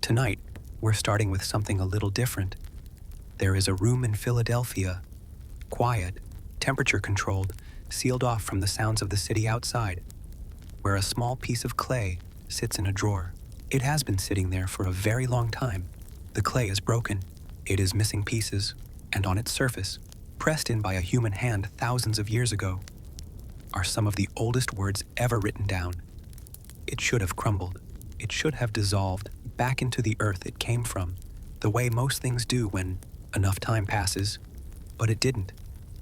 Tonight, we're starting with something a little different. There is a room in Philadelphia, quiet, temperature-controlled, sealed off from the sounds of the city outside, where a small piece of clay sits in a drawer. It has been sitting there for a very long time. The clay is broken. It is missing pieces, and on its surface, pressed in by a human hand thousands of years ago, are some of the oldest words ever written down. It should have crumbled. It should have dissolved back into the earth it came from, the way most things do when enough time passes, but it didn't.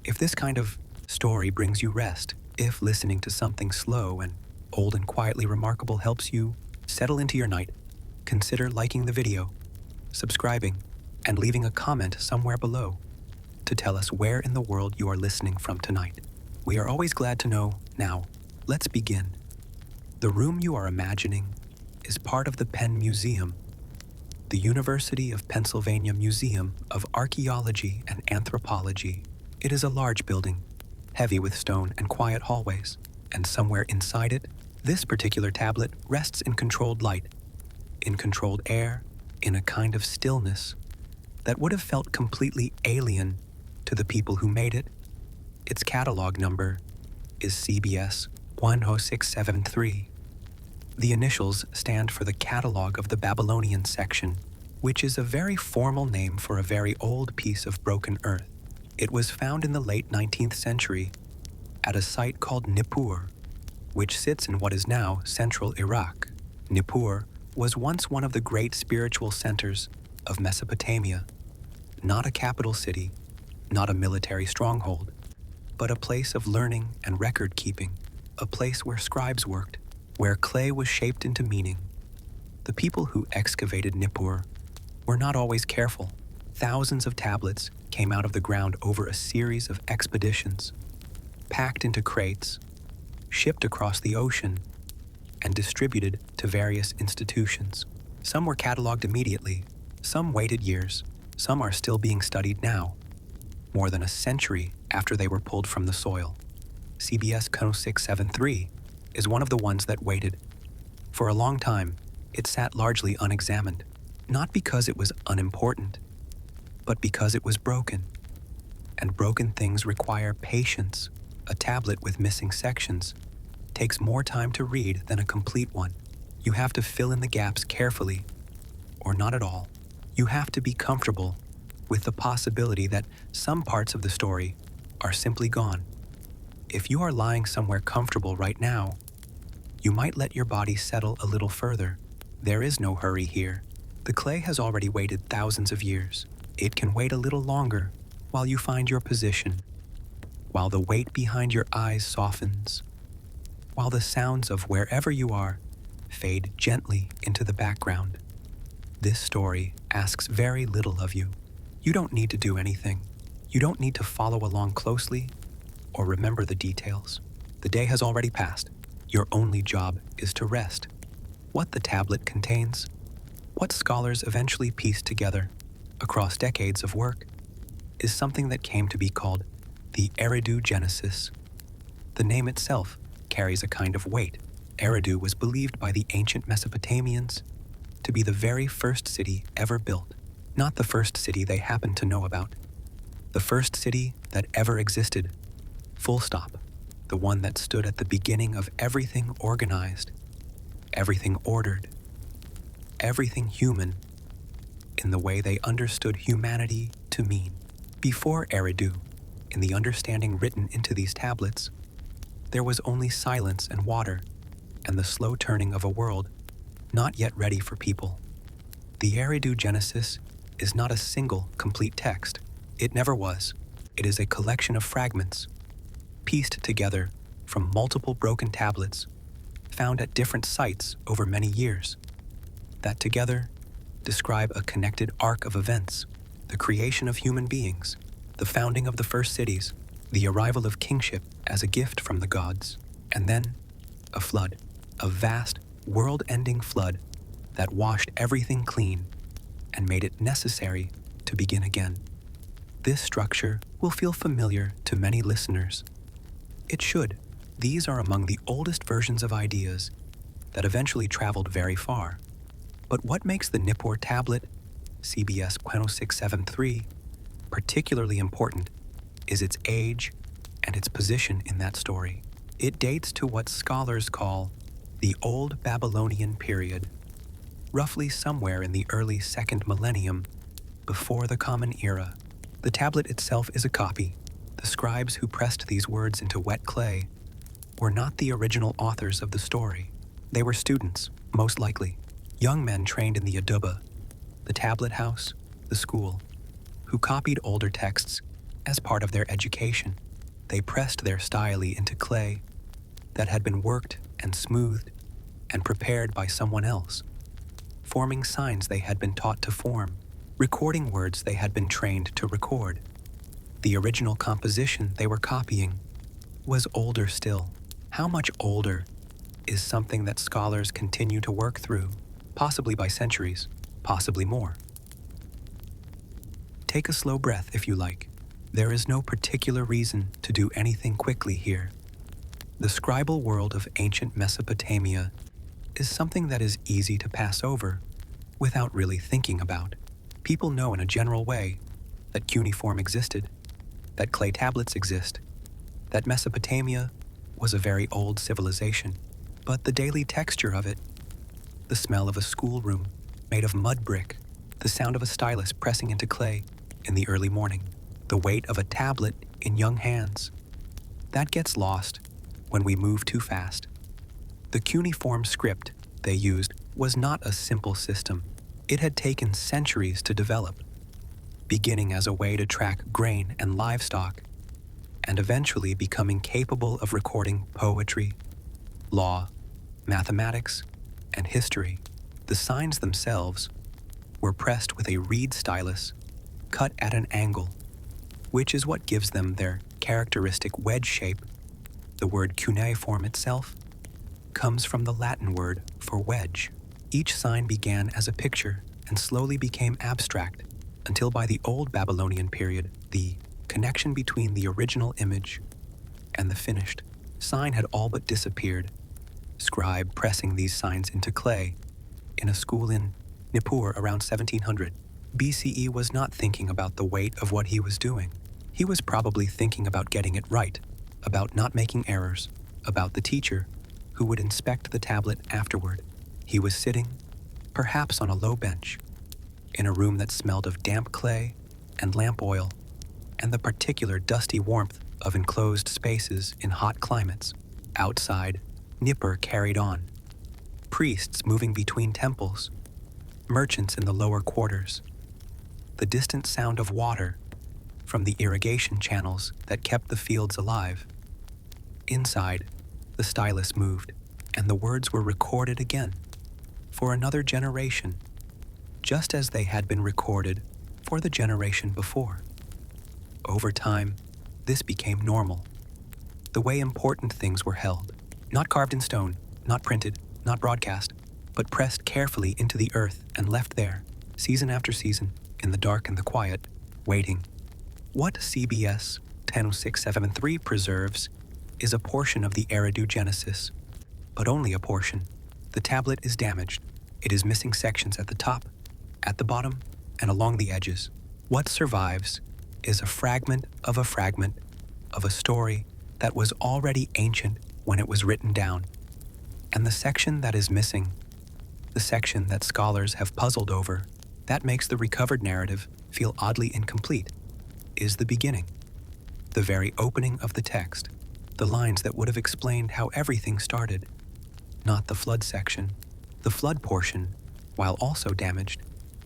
If this kind of story brings you rest, if listening to something slow and old and quietly remarkable helps you settle into your night, consider liking the video, subscribing, and leaving a comment somewhere below to tell us where in the world you are listening from tonight. We are always glad to know. Now, let's begin. The room you are imagining is part of the Penn Museum, the University of Pennsylvania Museum of Archaeology and Anthropology. It is a large building, heavy with stone and quiet hallways, and somewhere inside it, this particular tablet rests in controlled light, in controlled air, in a kind of stillness that would have felt completely alien to the people who made it. Its catalog number is CBS 10673. The initials stand for the Catalog of the Babylonian Section, which is a very formal name for a very old piece of broken earth. It was found in the late 19th century at a site called Nippur, which sits in what is now central Iraq. Nippur was once one of the great spiritual centers of Mesopotamia, not a capital city, not a military stronghold, but a place of learning and record-keeping, a place where scribes worked, where clay was shaped into meaning. The people who excavated Nippur were not always careful. Thousands of tablets came out of the ground over a series of expeditions, packed into crates, shipped across the ocean, and distributed to various institutions. Some were cataloged immediately, some waited years, some are still being studied now, more than a century after they were pulled from the soil. CBS 10673 is one of the ones that waited. For a long time, it sat largely unexamined, not because it was unimportant, but because it was broken. And broken things require patience. A tablet with missing sections takes more time to read than a complete one. You have to fill in the gaps carefully, or not at all. You have to be comfortable with the possibility that some parts of the story are simply gone. If you are lying somewhere comfortable right now, you might let your body settle a little further. There is no hurry here. The clay has already waited thousands of years. It can wait a little longer while you find your position, while the weight behind your eyes softens, while the sounds of wherever you are fade gently into the background. This story asks very little of you. You don't need to do anything. You don't need to follow along closely or remember the details. The day has already passed. Your only job is to rest. What the tablet contains, what scholars eventually pieced together across decades of work, is something that came to be called the Eridu Genesis. The name itself carries a kind of weight. Eridu was believed by the ancient Mesopotamians to be the very first city ever built, not the first city they happened to know about. The first city that ever existed, full stop. The one that stood at the beginning of everything organized, everything ordered, everything human, in the way they understood humanity to mean. Before Eridu, in the understanding written into these tablets, there was only silence and water, and the slow turning of a world not yet ready for people. The Eridu Genesis is not a single, complete text. It never was. It is a collection of fragments, pieced together from multiple broken tablets found at different sites over many years, that together describe a connected arc of events: the creation of human beings, the founding of the first cities, the arrival of kingship as a gift from the gods, and then a flood, a vast, world-ending flood that washed everything clean and made it necessary to begin again. This structure will feel familiar to many listeners. It should. These are among the oldest versions of ideas that eventually traveled very far. But what makes the Nippur tablet, CBS 0673, particularly important is its age and its position in that story. It dates to what scholars call the Old Babylonian period, roughly somewhere in the early 2nd millennium before the Common Era. The tablet itself is a copy. The scribes who pressed these words into wet clay were not the original authors of the story. They were students, most likely, young men trained in the Aduba, the tablet house, the school, who copied older texts as part of their education. They pressed their style into clay that had been worked and smoothed and prepared by someone else, forming signs they had been taught to form, recording words they had been trained to record. The original composition they were copying was older still. How much older is something that scholars continue to work through, possibly by centuries, possibly more. Take a slow breath if you like. There is no particular reason to do anything quickly here. The scribal world of ancient Mesopotamia is something that is easy to pass over without really thinking about. People know in a general way that cuneiform existed, that clay tablets exist, that Mesopotamia was a very old civilization. But the daily texture of it, the smell of a schoolroom made of mud brick, the sound of a stylus pressing into clay in the early morning, the weight of a tablet in young hands, that gets lost when we move too fast. The cuneiform script they used was not a simple system. It had taken centuries to develop, beginning as a way to track grain and livestock, and eventually becoming capable of recording poetry, law, mathematics, and history. The signs themselves were pressed with a reed stylus cut at an angle, which is what gives them their characteristic wedge shape. The word cuneiform itself comes from the Latin word for wedge. Each sign began as a picture and slowly became abstract until by the Old Babylonian period, the connection between the original image and the finished sign had all but disappeared. Scribe pressing these signs into clay in a school in Nippur around 1700 BCE was not thinking about the weight of what he was doing. He was probably thinking about getting it right, about not making errors, about the teacher who would inspect the tablet afterward. He was sitting, perhaps on a low bench, in a room that smelled of damp clay and lamp oil, and the particular dusty warmth of enclosed spaces in hot climates. Outside, Nippur carried on. Priests moving between temples, merchants in the lower quarters, the distant sound of water from the irrigation channels that kept the fields alive. Inside, the stylus moved, and the words were recorded again, for another generation, just as they had been recorded for the generation before. Over time, this became normal, the way important things were held, not carved in stone, not printed, not broadcast, but pressed carefully into the earth and left there, season after season, in the dark and the quiet, waiting. What CBS 100673 preserves is a portion of the Eridu Genesis, but only a portion. The tablet is damaged. It is missing sections at the top, at the bottom, and along the edges. What survives is a fragment of a story that was already ancient when it was written down. And the section that is missing, the section that scholars have puzzled over, that makes the recovered narrative feel oddly incomplete, is the beginning, the very opening of the text, the lines that would have explained how everything started, not the flood section. The flood portion, while also damaged,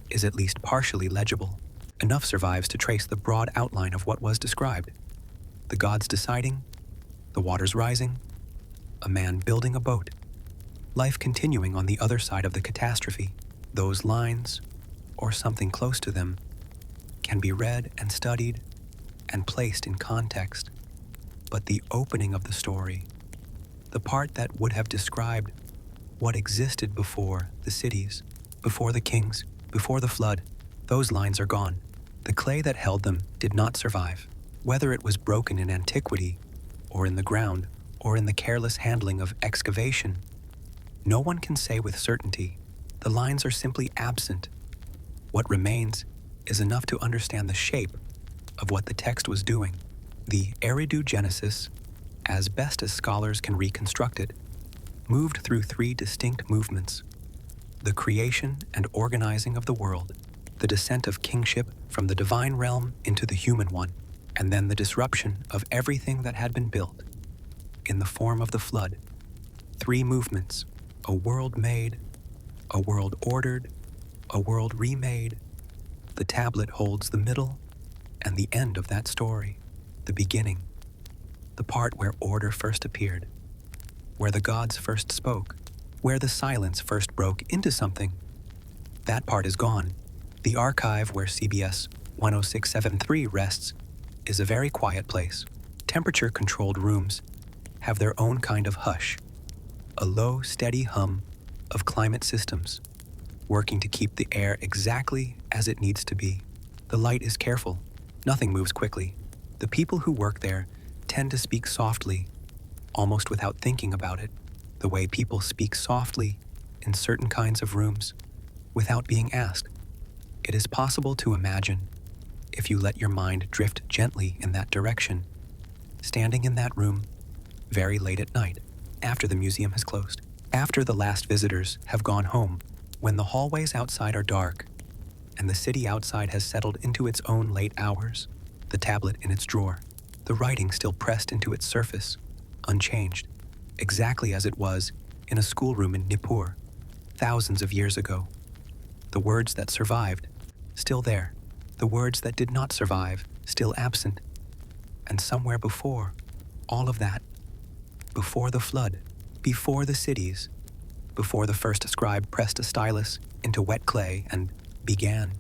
is at least partially legible. Enough survives to trace the broad outline of what was described. The gods deciding, the waters rising, a man building a boat, life continuing on the other side of the catastrophe. Those lines, or something close to them, can be read and studied and placed in context. But the opening of the story, the part that would have described what existed before the cities, before the kings, before the flood, those lines are gone. The clay that held them did not survive. Whether it was broken in antiquity, or in the ground, or in the careless handling of excavation, no one can say with certainty. The lines are simply absent. What remains is enough to understand the shape of what the text was doing. The Eridu Genesis, as best as scholars can reconstruct it, moved through three distinct movements: the creation and organizing of the world, the descent of kingship from the divine realm into the human one, and then the disruption of everything that had been built in the form of the flood. Three movements: a world made, a world ordered, a world remade. The tablet holds the middle and the end of that story, the beginning, the part where order first appeared, where the gods first spoke, where the silence first broke into something. That part is gone. The archive where CBS 10673 rests is a very quiet place. Temperature-controlled rooms have their own kind of hush, a low, steady hum of climate systems, working to keep the air exactly as it needs to be. The light is careful. Nothing moves quickly. The people who work there tend to speak softly, almost without thinking about it, the way people speak softly in certain kinds of rooms without being asked. It is possible to imagine, if you let your mind drift gently in that direction, standing in that room very late at night, after the museum has closed, after the last visitors have gone home, when the hallways outside are dark and the city outside has settled into its own late hours, the tablet in its drawer, the writing still pressed into its surface, unchanged, exactly as it was in a schoolroom in Nippur, thousands of years ago. The words that survived, still there. The words that did not survive, still absent. And somewhere before all of that, before the flood, before the cities, before the first scribe pressed a stylus into wet clay and began,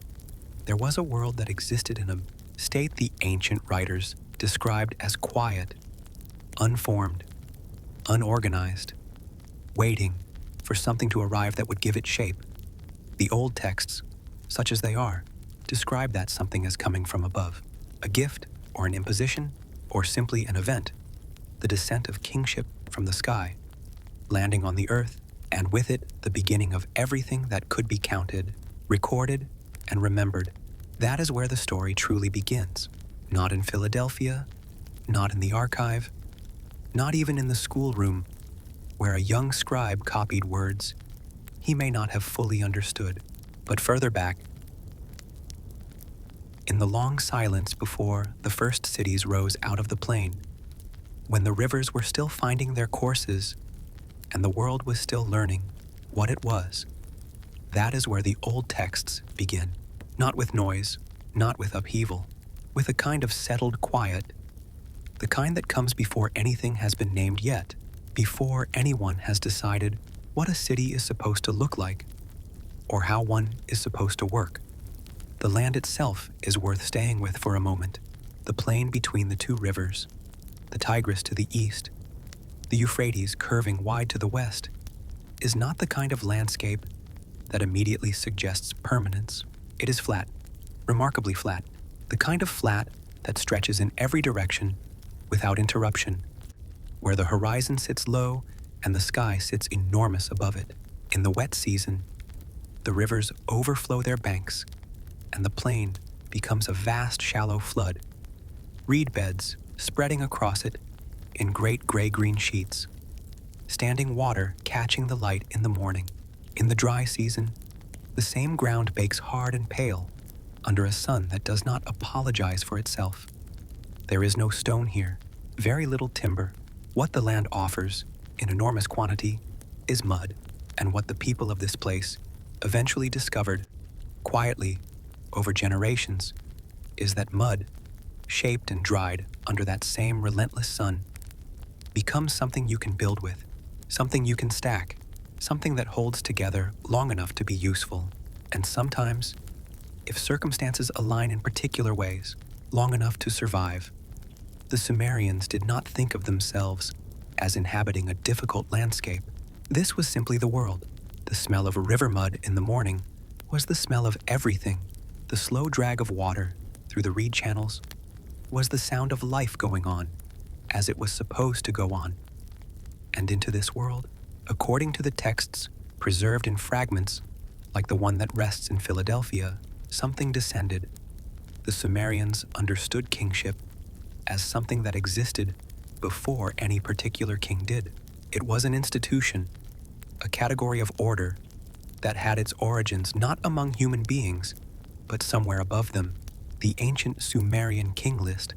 there was a world that existed in a state the ancient writers described as quiet, unformed, unorganized, waiting for something to arrive that would give it shape. The old texts, such as they are, describe that something as coming from above, a gift or an imposition or simply an event, the descent of kingship from the sky, landing on the earth, and with it the beginning of everything that could be counted, recorded, and remembered. That is where the story truly begins, not in Philadelphia, not in the archive, not even in the schoolroom where a young scribe copied words he may not have fully understood, but further back, in the long silence before the first cities rose out of the plain, when the rivers were still finding their courses and the world was still learning what it was. That is where the old texts begin, not with noise, not with upheaval, with a kind of settled quiet, the kind that comes before anything has been named yet, before anyone has decided what a city is supposed to look like, or how one is supposed to work. The land itself is worth staying with for a moment, the plain between the two rivers, the Tigris to the east, the Euphrates curving wide to the west, is not the kind of landscape that immediately suggests permanence. It is flat, remarkably flat, the kind of flat that stretches in every direction without interruption, where the horizon sits low and the sky sits enormous above it. In the wet season, the rivers overflow their banks, and the plain becomes a vast shallow flood, reed beds spreading across it in great gray-green sheets, standing water catching the light in the morning. In the dry season, the same ground bakes hard and pale under a sun that does not apologize for itself. There is no stone here, very little timber. What the land offers, in enormous quantity, is mud, and what the people of this place eventually discovered, quietly, over generations, is that mud, shaped and dried under that same relentless sun, becomes something you can build with, something you can stack, something that holds together long enough to be useful, and sometimes, if circumstances align in particular ways, long enough to survive. The Sumerians did not think of themselves as inhabiting a difficult landscape. This was simply the world. The smell of river mud in the morning was the smell of everything. The slow drag of water through the reed channels was the sound of life going on, as it was supposed to go on. And into this world, according to the texts preserved in fragments, Like the one that rests in Philadelphia, something descended. The Sumerians understood kingship as something that existed before any particular king did. It was an institution, a category of order that had its origins not among human beings, but somewhere above them. The ancient Sumerian king list,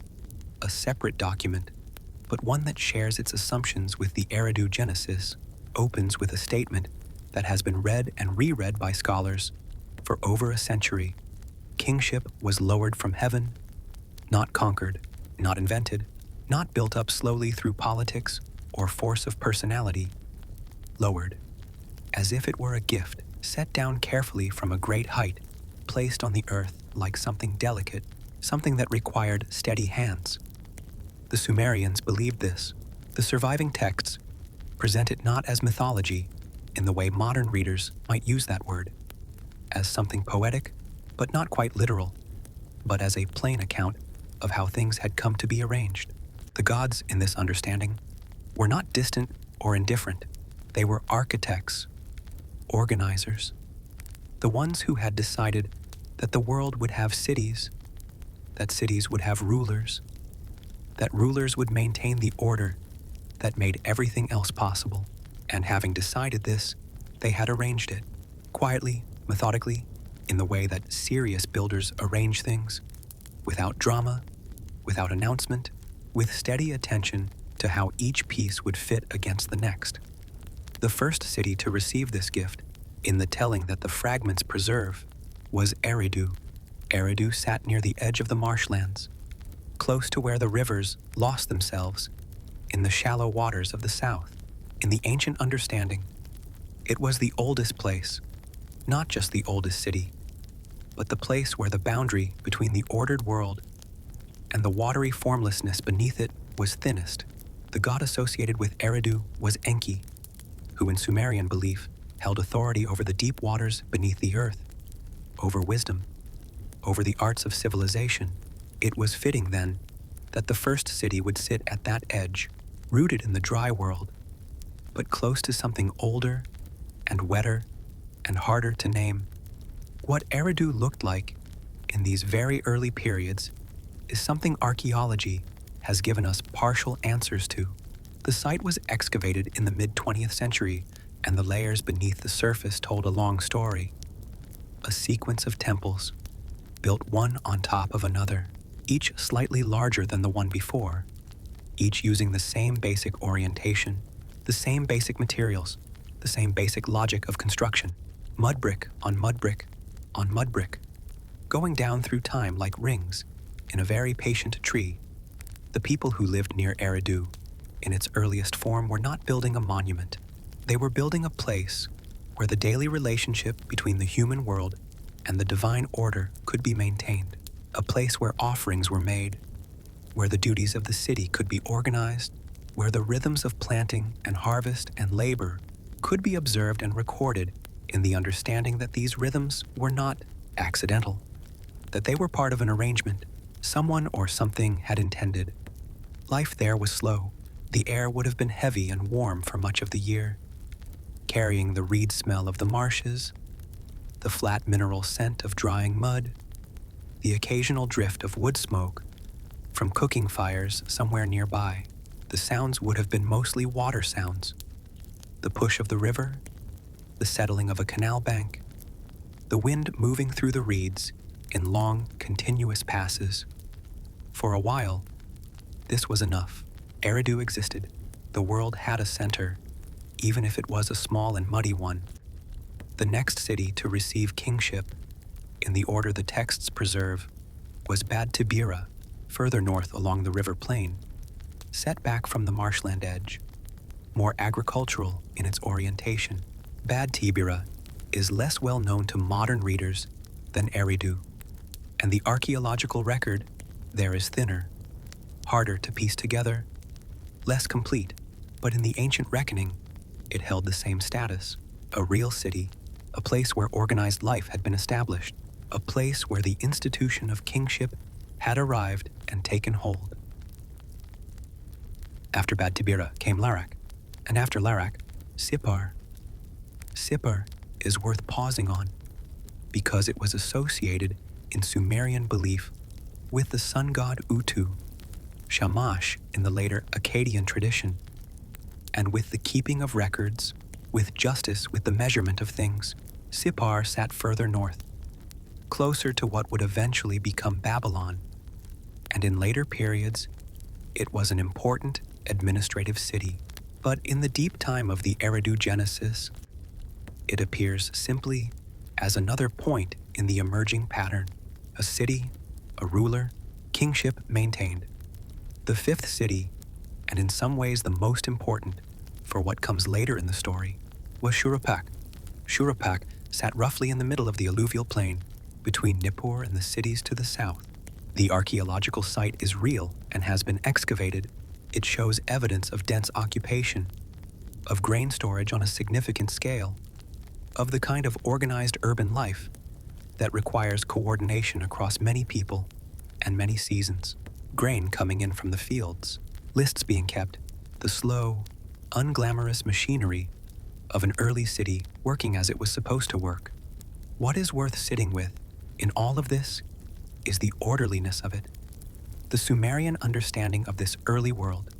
a separate document, but one that shares its assumptions with the Eridu Genesis, opens with a statement that has been read and reread by scholars for over a century. Kingship was lowered from heaven, not conquered, not invented, not built up slowly through politics or force of personality. Lowered, as if it were a gift, set down carefully from a great height, placed on the earth like something delicate, something that required steady hands. The Sumerians believed this. The surviving texts present it not as mythology, in the way modern readers might use that word, as something poetic, but not quite literal, but as a plain account of how things had come to be arranged. The gods, in this understanding, were not distant or indifferent. They were architects, organizers, the ones who had decided that the world would have cities, that cities would have rulers, that rulers would maintain the order that made everything else possible. And having decided this, they had arranged it, quietly, methodically, in the way that serious builders arrange things, without drama, without announcement, with steady attention to how each piece would fit against the next. The first city to receive this gift, in the telling that the fragments preserve, was Eridu. Eridu sat near the edge of the marshlands, close to where the rivers lost themselves in the shallow waters of the south. In the ancient understanding, it was the oldest place, not just the oldest city, but the place where the boundary between the ordered world and the watery formlessness beneath it was thinnest. The god associated with Eridu was Enki, who in Sumerian belief held authority over the deep waters beneath the earth, over wisdom, over the arts of civilization. It was fitting, then, that the first city would sit at that edge, rooted in the dry world, but close to something older and wetter and harder to name. What Eridu looked like in these very early periods is something archaeology has given us partial answers to. The site was excavated in the mid-20th century, and the layers beneath the surface told a long story. A sequence of temples, built one on top of another, each slightly larger than the one before, each using the same basic orientation, the same basic materials, the same basic logic of construction. Mud brick on mud brick on mud brick, going down through time like rings in a very patient tree. The people who lived near Eridu, in its earliest form, were not building a monument. They were building a place where the daily relationship between the human world and the divine order could be maintained, a place where offerings were made, where the duties of the city could be organized, where the rhythms of planting and harvest and labor could be observed and recorded in the understanding that these rhythms were not accidental, that they were part of an arrangement someone or something had intended. Life there was slow. The air would have been heavy and warm for much of the year, carrying the reed smell of the marshes, the flat mineral scent of drying mud, the occasional drift of wood smoke from cooking fires somewhere nearby. The sounds would have been mostly water sounds, the push of the river, the settling of a canal bank, the wind moving through the reeds in long, continuous passes. For a while, this was enough. Eridu existed. The world had a center, even if it was a small and muddy one. The next city to receive kingship, in the order the texts preserve, was Bad Tibira, further north along the river plain, set back from the marshland edge, more agricultural in its orientation. Bad Tibira is less well known to modern readers than Eridu, and the archaeological record there is thinner, harder to piece together, less complete, but in the ancient reckoning, it held the same status. A real city, a place where organized life had been established, a place where the institution of kingship had arrived and taken hold. After Bad Tibira came Larak, and after Larak, Sippar. Sippar is worth pausing on. because it was associated in Sumerian belief with the sun god Utu, Shamash in the later Akkadian tradition, and with the keeping of records, with justice, with the measurement of things. Sippar sat further north, closer to what would eventually become Babylon, and in later periods, it was an important administrative city. But in the deep time of the Eridu Genesis, it appears simply as another point in the emerging pattern, a city, a ruler, kingship maintained. The fifth city, and in some ways the most important for what comes later in the story, was Shuruppak. Shuruppak sat roughly in the middle of the alluvial plain between Nippur and the cities to the south. The archaeological site is real and has been excavated. It shows evidence of dense occupation, of grain storage on a significant scale, of the kind of organized urban life that requires coordination across many people and many seasons. Grain coming in from the fields, lists being kept, the slow, unglamorous machinery of an early city working as it was supposed to work. What is worth sitting with in all of this is the orderliness of it. The Sumerian understanding of this early world,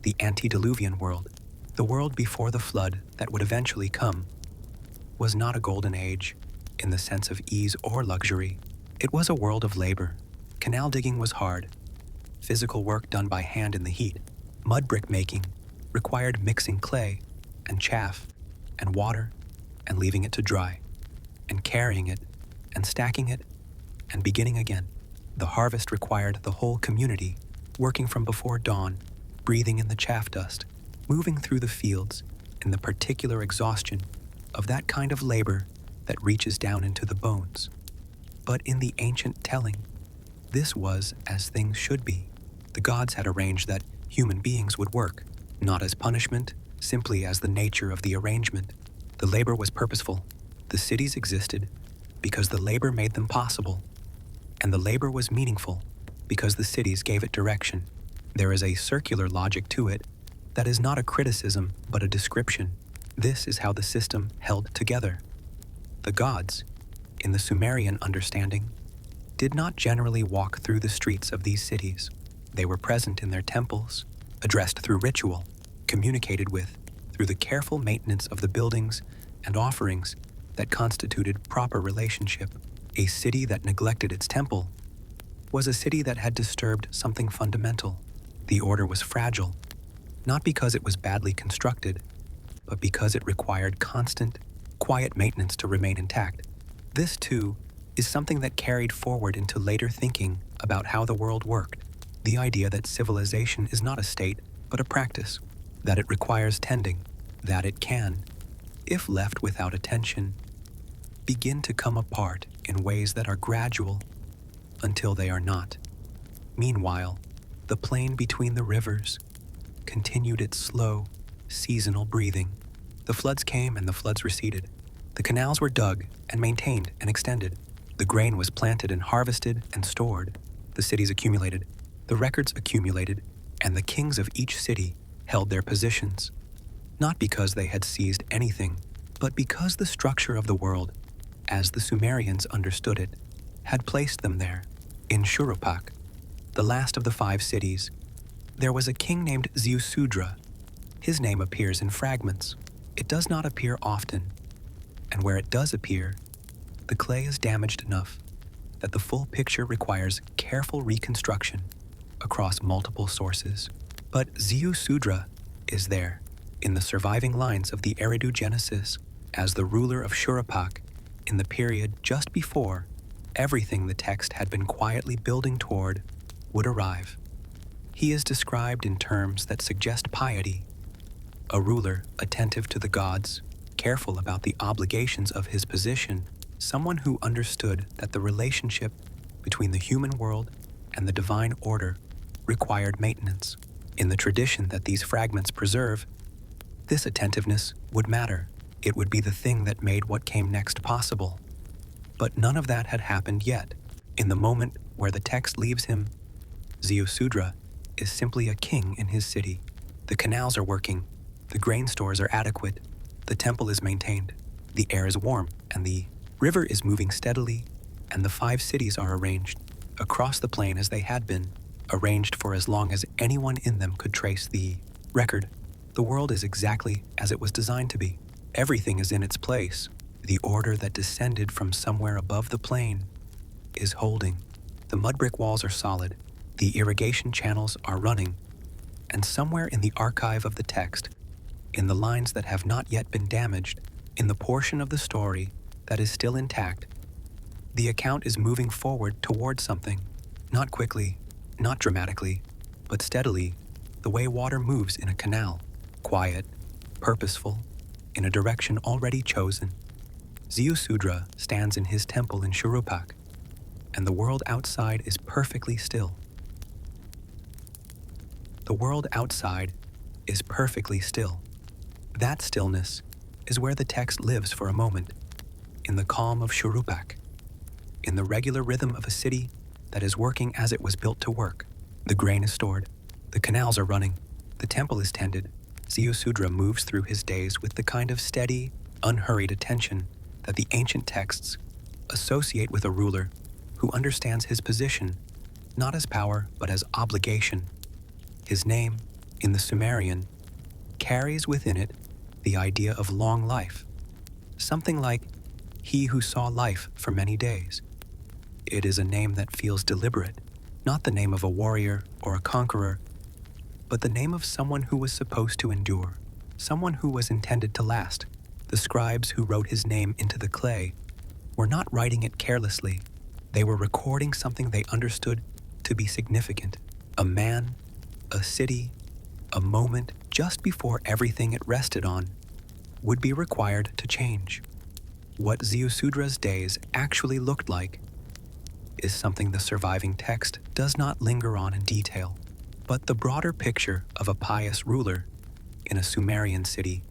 the antediluvian world, the world before the flood that would eventually come, was not a golden age in the sense of ease or luxury. It was a world of labor. Canal digging was hard. Physical work done by hand in the heat. Mud brick making required mixing clay and chaff and water and leaving it to dry, and carrying it and stacking it and beginning again. The harvest required the whole community working from before dawn, breathing in the chaff dust, moving through the fields in the particular exhaustion of that kind of labor that reaches down into the bones. But in the ancient telling, this was as things should be. The gods had arranged that human beings would work, not as punishment, simply as the nature of the arrangement. The labor was purposeful. The cities existed because the labor made them possible, and the labor was meaningful because the cities gave it direction. There is a circular logic to it that is not a criticism but a description. This is how the system held together. The gods, in the Sumerian understanding, did not generally walk through the streets of these cities. They were present in their temples, addressed through ritual, communicated with through the careful maintenance of the buildings and offerings that constituted proper relationship. A city that neglected its temple was a city that had disturbed something fundamental. The order was fragile, not because it was badly constructed, but because it required constant, quiet maintenance to remain intact. This, too, is something that carried forward into later thinking about how the world worked. The idea that civilization is not a state, but a practice, that it requires tending, that it can, if left without attention, begin to come apart in ways that are gradual until they are not. Meanwhile, the plain between the rivers continued its slow, seasonal breathing. The floods came and the floods receded. The canals were dug and maintained and extended. The grain was planted and harvested and stored. The cities accumulated. The records accumulated, and the kings of each city held their positions, not because they had seized anything, but because the structure of the world, as the Sumerians understood it, had placed them there. In Shuruppak, the last of the 5 cities, there was a king named Ziusudra. His name appears in fragments. It does not appear often, and where it does appear, the clay is damaged enough that the full picture requires careful reconstruction across multiple sources. But Ziusudra is there, in the surviving lines of the Eridu Genesis, as the ruler of Shuruppak in the period just before everything the text had been quietly building toward would arrive. He is described in terms that suggest piety, a ruler attentive to the gods, careful about the obligations of his position, someone who understood that the relationship between the human world and the divine order required maintenance. In the tradition that these fragments preserve, this attentiveness would matter. It would be the thing that made what came next possible. But none of that had happened yet. In the moment where the text leaves him, Ziusudra is simply a king in his city. The canals are working, the grain stores are adequate, the temple is maintained, the air is warm, and the River is moving steadily, and the 5 cities are arranged across the plain as they had been, arranged for as long as anyone in them could trace the record. The world is exactly as it was designed to be. Everything is in its place. The order that descended from somewhere above the plain is holding. The mud brick walls are solid. The irrigation channels are running. And somewhere in the archive of the text, in the lines that have not yet been damaged, in the portion of the story that is still intact, the account is moving forward toward something. Not quickly, not dramatically, but steadily, the way water moves in a canal. Quiet, purposeful, in a direction already chosen. Ziusudra stands in his temple in Shurupak, and the world outside is perfectly still. The world outside is perfectly still. That stillness is where the text lives for a moment, in the calm of Shurupak, in the regular rhythm of a city that is working as it was built to work. The grain is stored, the canals are running, the temple is tended. Ziusudra moves through his days with the kind of steady, unhurried attention that the ancient texts associate with a ruler who understands his position not as power but as obligation. His name, in the Sumerian, carries within it the idea of long life, something like he who saw life for many days. It is a name that feels deliberate, not the name of a warrior or a conqueror, but the name of someone who was supposed to endure, someone who was intended to last. The scribes who wrote his name into the clay were not writing it carelessly. They were recording something they understood to be significant. A man, a city, a moment just before everything it rested on would be required to change. What Ziusudra's days actually looked like is something the surviving text does not linger on in detail. But the broader picture of a pious ruler in a Sumerian city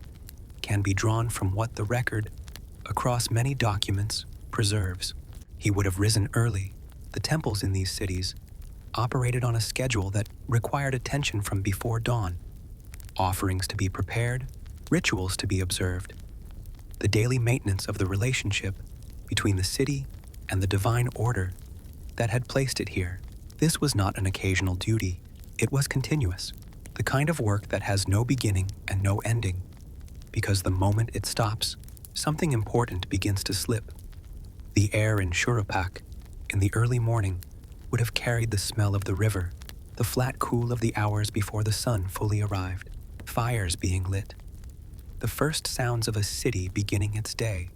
can be drawn from what the record, across many documents, preserves. He would have risen early. The temples in these cities operated on a schedule that required attention from before dawn, offerings to be prepared, rituals to be observed, the daily maintenance of the relationship between the city and the divine order that had placed it here. This was not an occasional duty. It was continuous, the kind of work that has no beginning and no ending, because the moment it stops, something important begins to slip. The air in Shurupak, in the early morning, would have carried the smell of the river, the flat cool of the hours before the sun fully arrived, fires being lit, the first sounds of a city beginning its day,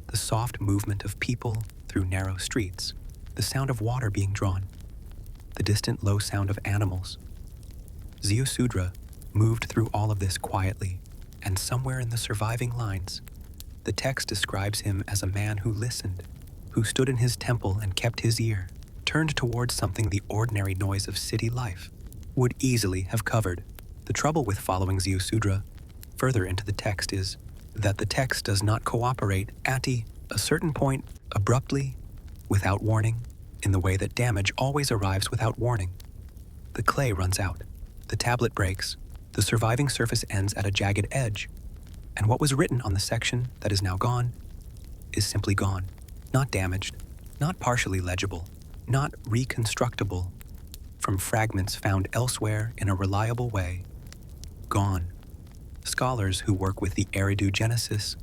the soft movement of people through narrow streets, the sound of water being drawn, the distant low sound of animals. Ziusudra moved through all of this quietly, and somewhere in the surviving lines, the text describes him as a man who listened, who stood in his temple and kept his ear, turned towards something the ordinary noise of city life would easily have covered. The trouble with following Ziusudra further into the text is that the text does not cooperate at a certain point abruptly, without warning, in the way that damage always arrives without warning. The clay runs out, the tablet breaks, the surviving surface ends at a jagged edge, and what was written on the section that is now gone is simply gone, not damaged, not partially legible, not reconstructible from fragments found elsewhere in a reliable way. Gone. Scholars who work with the Eridu Genesis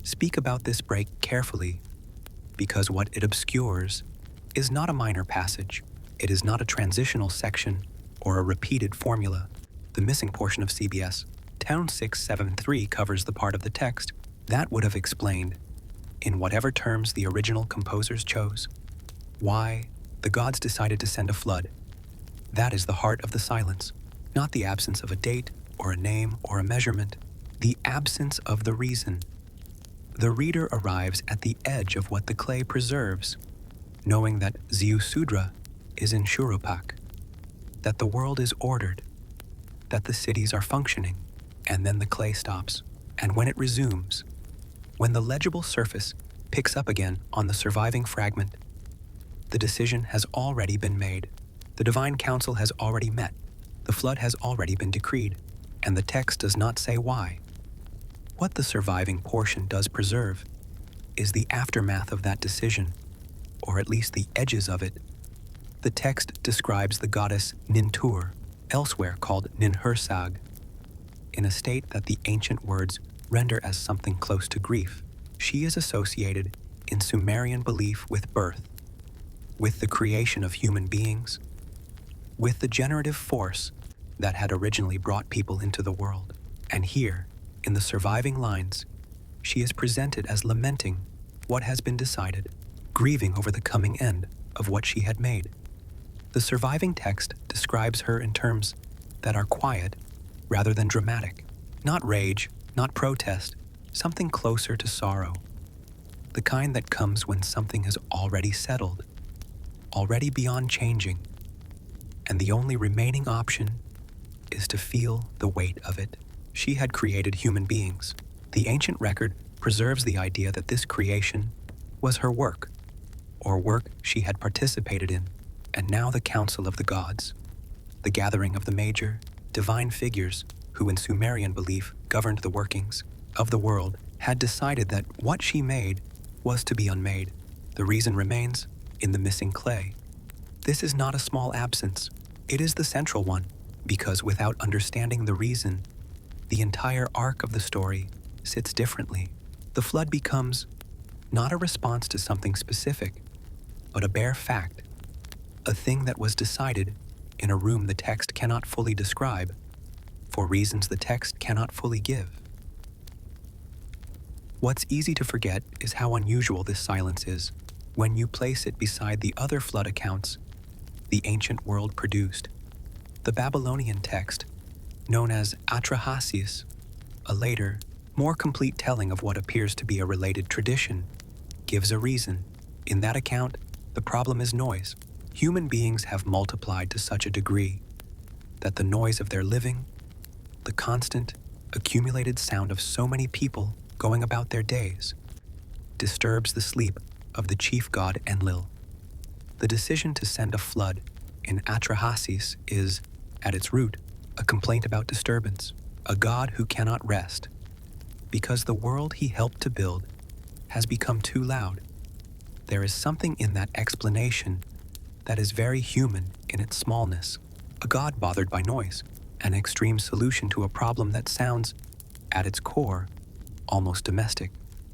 speak about this break carefully because what it obscures is not a minor passage. It is not a transitional section or a repeated formula. The missing portion of CBS, Town 673, covers the part of the text that would have explained, in whatever terms the original composers chose, why the gods decided to send a flood. That is the heart of the silence, not the absence of a date or a name or a measurement, the absence of the reason. The reader arrives at the edge of what the clay preserves, knowing that Ziusudra is in Shurupak, that the world is ordered, that the cities are functioning, and then the clay stops. And when it resumes, when the legible surface picks up again on the surviving fragment, the decision has already been made. The divine council has already met. The flood has already been decreed, and the text does not say why. What the surviving portion does preserve is the aftermath of that decision, or at least the edges of it. The text describes the goddess Nintur, elsewhere called Ninhursag, in a state that the ancient words render as something close to grief. She is associated in Sumerian belief with birth, with the creation of human beings, with the generative force that had originally brought people into the world. And here, in the surviving lines, she is presented as lamenting what has been decided, grieving over the coming end of what she had made. The surviving text describes her in terms that are quiet rather than dramatic, not rage, not protest, something closer to sorrow, the kind that comes when something is already settled, already beyond changing, and the only remaining option is to feel the weight of it. She had created human beings. The ancient record preserves the idea that this creation was her work, or work she had participated in. And now the council of the gods, the gathering of the major, divine figures who in Sumerian belief governed the workings of the world, had decided that what she made was to be unmade. The reason remains in the missing clay. This is not a small absence. It is the central one, because without understanding the reason, the entire arc of the story sits differently. The flood becomes not a response to something specific, but a bare fact, a thing that was decided in a room the text cannot fully describe, for reasons the text cannot fully give. What's easy to forget is how unusual this silence is when you place it beside the other flood accounts the ancient world produced. The Babylonian text, known as Atrahasis, a later, more complete telling of what appears to be a related tradition, gives a reason. In that account, the problem is noise. Human beings have multiplied to such a degree that the noise of their living, the constant, accumulated sound of so many people going about their days, disturbs the sleep of the chief god Enlil. The decision to send a flood in Atrahasis is, at its root, a complaint about disturbance, a god who cannot rest, because the world he helped to build has become too loud. There is something in that explanation that is very human in its smallness, a god bothered by noise, an extreme solution to a problem that sounds, at its core, almost domestic.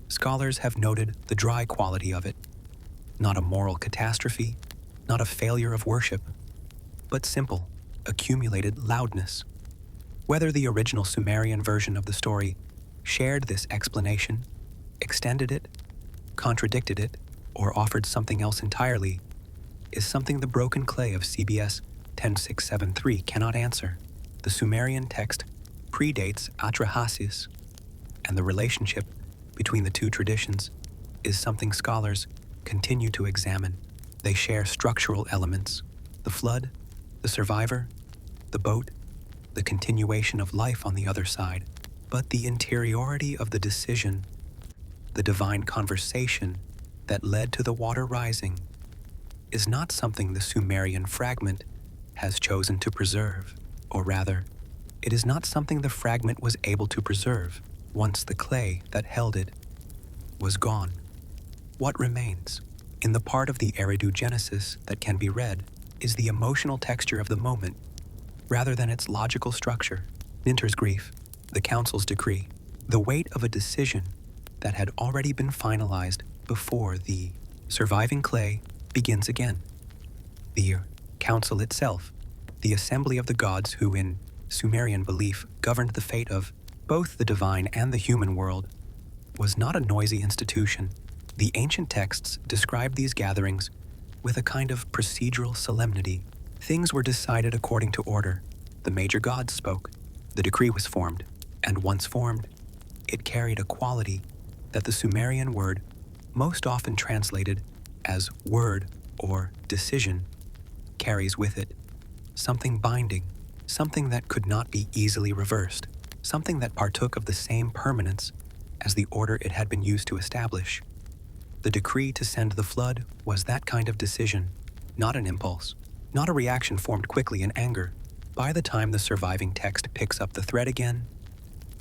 Scholars have noted the dry quality of it, not a moral catastrophe, not a failure of worship, but simple, accumulated loudness. Whether the original Sumerian version of the story shared this explanation, extended it, contradicted it, or offered something else entirely, is something the broken clay of CBS 10673 cannot answer. The Sumerian text predates Atrahasis, and the relationship between the two traditions is something scholars continue to examine. They share structural elements: the flood, the survivor, the boat, the continuation of life on the other side. But the interiority of the decision, the divine conversation that led to the water rising, is not something the Sumerian fragment has chosen to preserve, or rather, it is not something the fragment was able to preserve once the clay that held it was gone. What remains, in the part of the Eridu Genesis that can be read, is the emotional texture of the moment, rather than its logical structure. Nintur's grief, the council's decree, the weight of a decision that had already been finalized before the surviving clay begins again. The council itself, the assembly of the gods who in Sumerian belief governed the fate of both the divine and the human world, was not a noisy institution. The ancient texts describe these gatherings with a kind of procedural solemnity. Things were decided according to order. The major gods spoke. The decree was formed, and once formed, it carried a quality that the Sumerian word, most often translated as word or decision, carries with it. Something binding, something that could not be easily reversed, something that partook of the same permanence as the order it had been used to establish. The decree to send the flood was that kind of decision, not an impulse, not a reaction formed quickly in anger. By the time the surviving text picks up the thread again,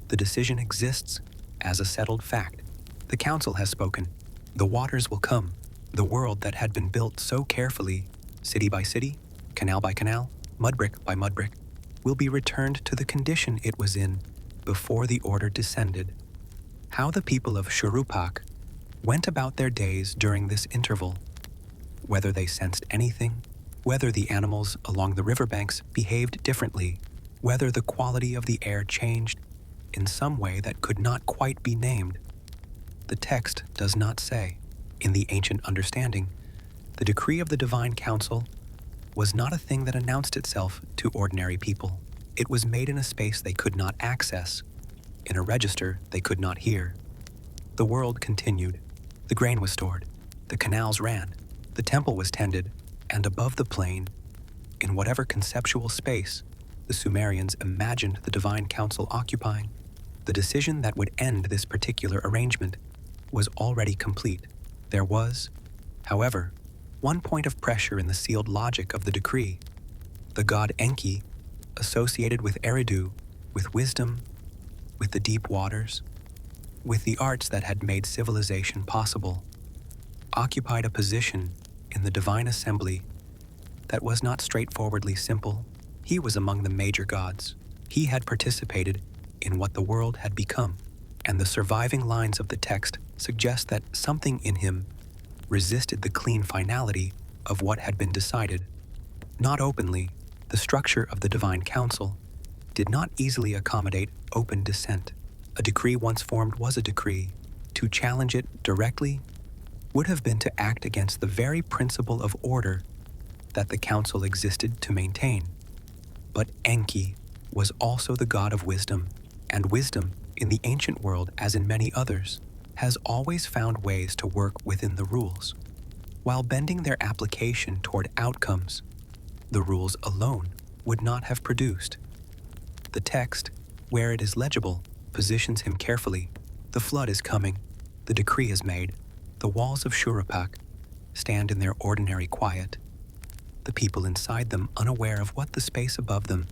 the decision exists as a settled fact. The council has spoken. The waters will come. The world that had been built so carefully, city by city, canal by canal, mudbrick by mudbrick, will be returned to the condition it was in before the order descended. How the people of Shurupak went about their days during this interval, whether they sensed anything, whether the animals along the riverbanks behaved differently, whether the quality of the air changed in some way that could not quite be named, the text does not say. In the ancient understanding, the decree of the divine council was not a thing that announced itself to ordinary people. It was made in a space they could not access, in a register they could not hear. The world continued. The grain was stored. The canals ran. The temple was tended. And above the plain, in whatever conceptual space the Sumerians imagined the divine council occupying, the decision that would end this particular arrangement was already complete. There was, however, one point of pressure in the sealed logic of the decree. The god Enki, associated with Eridu, with wisdom, with the deep waters, with the arts that had made civilization possible, occupied a position in the divine assembly that was not straightforwardly simple. He was among the major gods. He had participated in what the world had become, and the surviving lines of the text suggest that something in him resisted the clean finality of what had been decided. Not openly, the structure of the divine council did not easily accommodate open dissent. A decree once formed was a decree. To challenge it directly would have been to act against the very principle of order that the council existed to maintain. But Enki was also the god of wisdom, and wisdom, in the ancient world as in many others, has always found ways to work within the rules, while bending their application toward outcomes the rules alone would not have produced. The text, where it is legible, positions him carefully. The flood is coming. The decree is made. The walls of Shurupak stand in their ordinary quiet, the people inside them unaware of what the space above them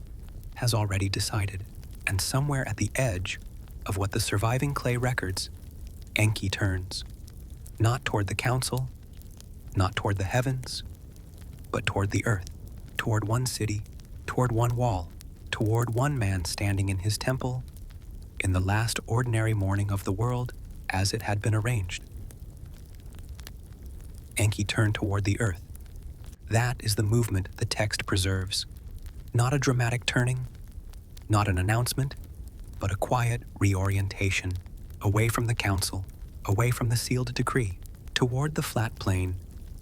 has already decided. And somewhere at the edge of what the surviving clay records, Enki turns, not toward the council, not toward the heavens, but toward the earth, toward one city, toward one wall, toward one man standing in his temple in the last ordinary morning of the world as it had been arranged. Enki turned toward the earth. That is the movement the text preserves. Not a dramatic turning, not an announcement, but a quiet reorientation, away from the council, away from the sealed decree, toward the flat plain,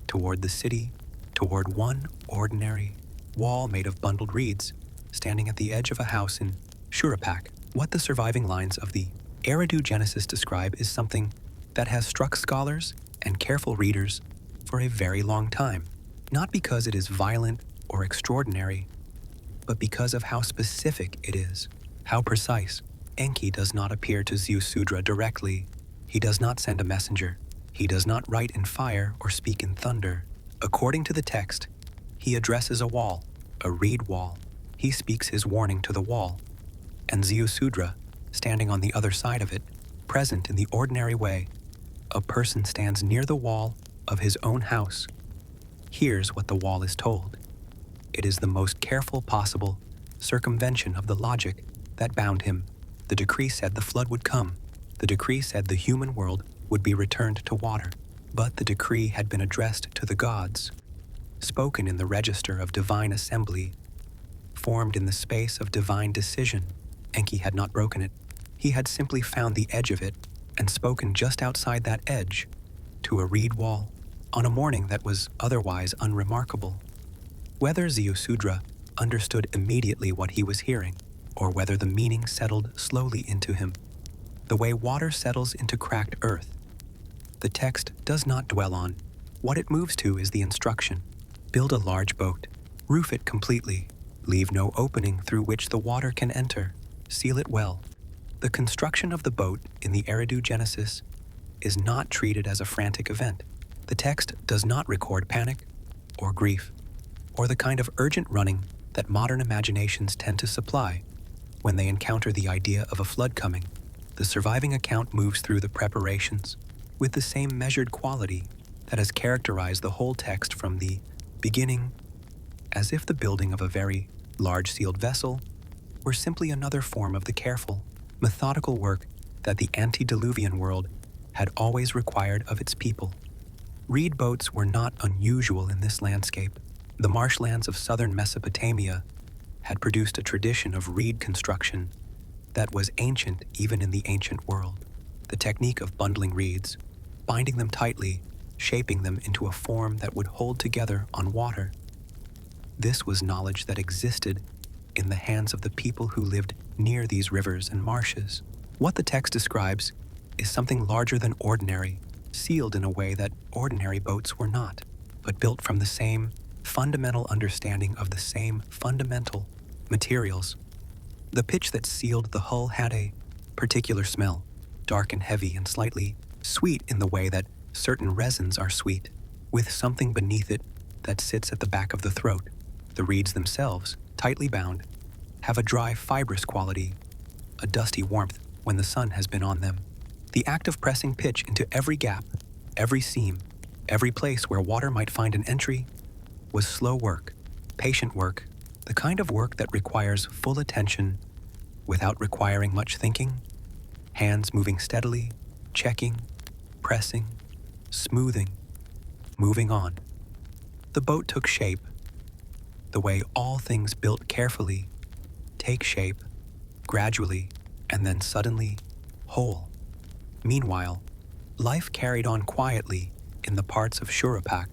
toward the city, toward one ordinary wall made of bundled reeds, standing at the edge of a house in Shurupak. What the surviving lines of the Eridu Genesis describe is something that has struck scholars and careful readers for a very long time, not because it is violent or extraordinary, but because of how specific it is, how precise. Enki does not appear to Ziusudra directly. He does not send a messenger. He does not write in fire or speak in thunder. According to the text, he addresses a wall, a reed wall. He speaks his warning to the wall, and Ziusudra, standing on the other side of it, present in the ordinary way, a person stands near the wall of his own house, hears what the wall is told. It is the most careful possible circumvention of the logic that bound him. The decree said the flood would come. The decree said the human world would be returned to water. But the decree had been addressed to the gods, spoken in the register of divine assembly, formed in the space of divine decision. Enki had not broken it. He had simply found the edge of it and spoken just outside that edge to a reed wall on a morning that was otherwise unremarkable. Whether Ziusudra understood immediately what he was hearing, or whether the meaning settled slowly into him, the way water settles into cracked earth, the text does not dwell on. What it moves to is the instruction. Build a large boat, roof it completely, leave no opening through which the water can enter, seal it well. The construction of the boat in the Eridu Genesis is not treated as a frantic event. The text does not record panic or grief, or the kind of urgent running that modern imaginations tend to supply when they encounter the idea of a flood coming. The surviving account moves through the preparations, with the same measured quality that has characterized the whole text from the beginning, as if the building of a very large sealed vessel were simply another form of the careful, methodical work that the antediluvian world had always required of its people. Reed boats were not unusual in this landscape. The marshlands of southern Mesopotamia had produced a tradition of reed construction that was ancient even in the ancient world. The technique of bundling reeds, binding them tightly, shaping them into a form that would hold together on water. This was knowledge that existed in the hands of the people who lived near these rivers and marshes. What the text describes is something larger than ordinary, sealed in a way that ordinary boats were not, but built from the same fundamental understanding of the same fundamental materials. The pitch that sealed the hull had a particular smell, dark and heavy and slightly sweet in the way that certain resins are sweet, with something beneath it that sits at the back of the throat. The reeds themselves, tightly bound, have a dry, fibrous quality, a dusty warmth when the sun has been on them. The act of pressing pitch into every gap, every seam, every place where water might find an entry, was slow work, patient work, the kind of work that requires full attention without requiring much thinking, hands moving steadily, checking, pressing, smoothing, moving on. The boat took shape, the way all things built carefully take shape, gradually, and then suddenly whole. Meanwhile, life carried on quietly in the parts of Shurapak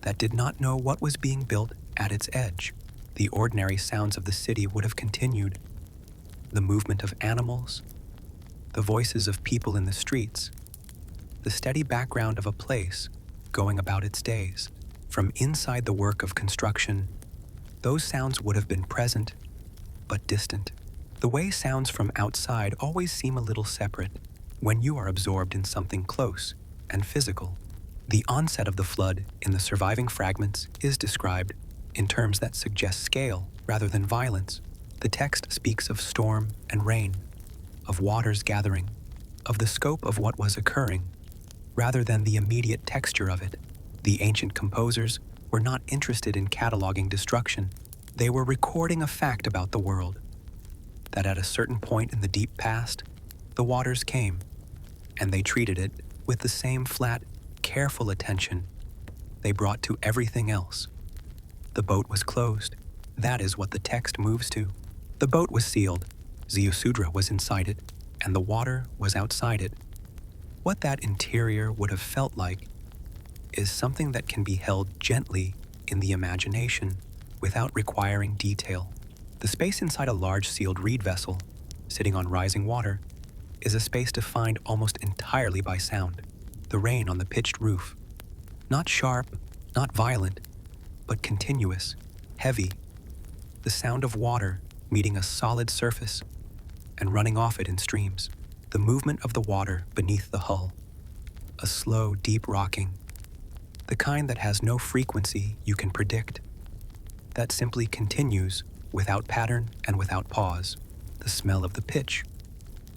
that did not know what was being built at its edge. The ordinary sounds of the city would have continued. The movement of animals, the voices of people in the streets, the steady background of a place going about its days. From inside the work of construction, those sounds would have been present, but distant. The way sounds from outside always seem a little separate when you are absorbed in something close and physical. The onset of the flood in the surviving fragments is described in terms that suggest scale rather than violence. The text speaks of storm and rain, of waters gathering, of the scope of what was occurring, rather than the immediate texture of it. The ancient composers were not interested in cataloging destruction. They were recording a fact about the world, that at a certain point in the deep past, the waters came, and they treated it with the same flat, careful attention they brought to everything else. The boat was closed. That is what the text moves to. The boat was sealed. Ziusudra was inside it, and the water was outside it. What that interior would have felt like is something that can be held gently in the imagination without requiring detail. The space inside a large sealed reed vessel, sitting on rising water, is a space defined almost entirely by sound. The rain on the pitched roof. Not sharp, not violent, but continuous, heavy. The sound of water meeting a solid surface and running off it in streams. The movement of the water beneath the hull. A slow, deep rocking. The kind that has no frequency you can predict. That simply continues without pattern and without pause. The smell of the pitch,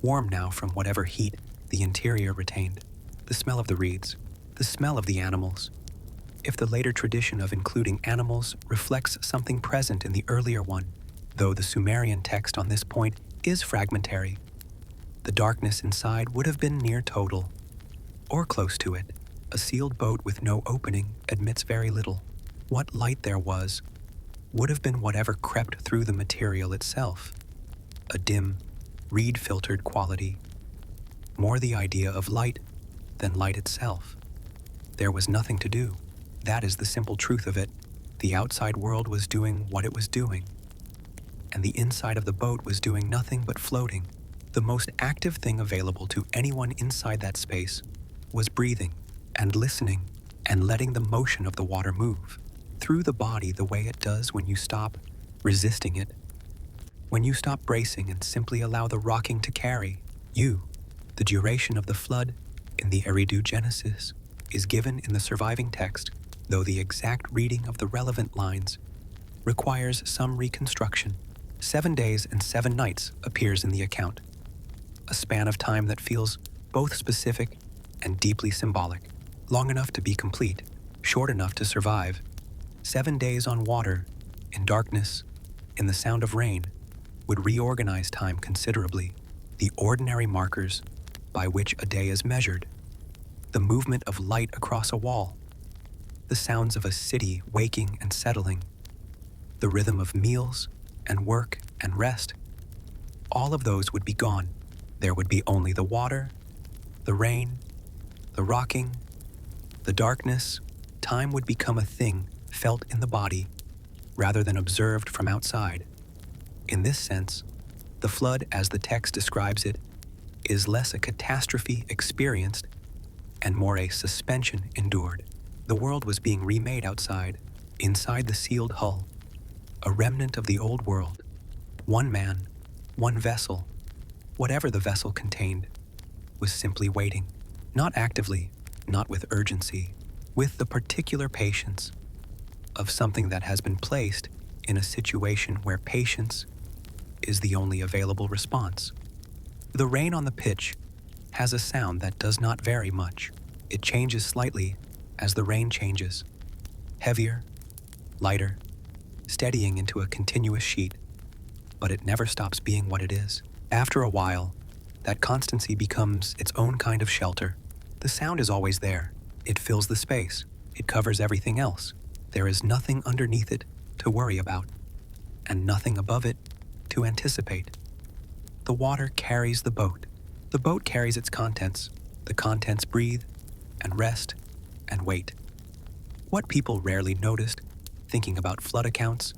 warm now from whatever heat the interior retained. The smell of the reeds, the smell of the animals. If the later tradition of including animals reflects something present in the earlier one, though the Sumerian text on this point is fragmentary, the darkness inside would have been near total, or close to it. A sealed boat with no opening admits very little. What light there was would have been whatever crept through the material itself, a dim, reed-filtered quality, more the idea of light than light itself. There was nothing to do. That is the simple truth of it. The outside world was doing what it was doing, and the inside of the boat was doing nothing but floating. The most active thing available to anyone inside that space was breathing and listening and letting the motion of the water move through the body the way it does when you stop resisting it, when you stop bracing and simply allow the rocking to carry you. The duration of the flood in the Eridu Genesis is given in the surviving text, though the exact reading of the relevant lines requires some reconstruction. 7 days and 7 nights appears in the account, a span of time that feels both specific and deeply symbolic, long enough to be complete, short enough to survive. 7 days on water, in darkness, in the sound of rain, would reorganize time considerably. The ordinary markers by which a day is measured, the movement of light across a wall, the sounds of a city waking and settling, the rhythm of meals and work and rest, all of those would be gone. There would be only the water, the rain, the rocking, the darkness. Time would become a thing felt in the body rather than observed from outside. In this sense, the flood, as the text describes it, is less a catastrophe experienced and more a suspension endured. The world was being remade outside, inside the sealed hull, a remnant of the old world. One man, one vessel, whatever the vessel contained, was simply waiting, not actively, not with urgency, with the particular patience of something that has been placed in a situation where patience is the only available response. The rain on the pitch has a sound that does not vary much. It changes slightly as the rain changes, heavier, lighter, steadying into a continuous sheet, but it never stops being what it is. After a while, that constancy becomes its own kind of shelter. The sound is always there. It fills the space. It covers everything else. There is nothing underneath it to worry about, and nothing above it to anticipate. The water carries the boat. The boat carries its contents. The contents breathe and rest and wait. What people rarely noticed, thinking about flood accounts,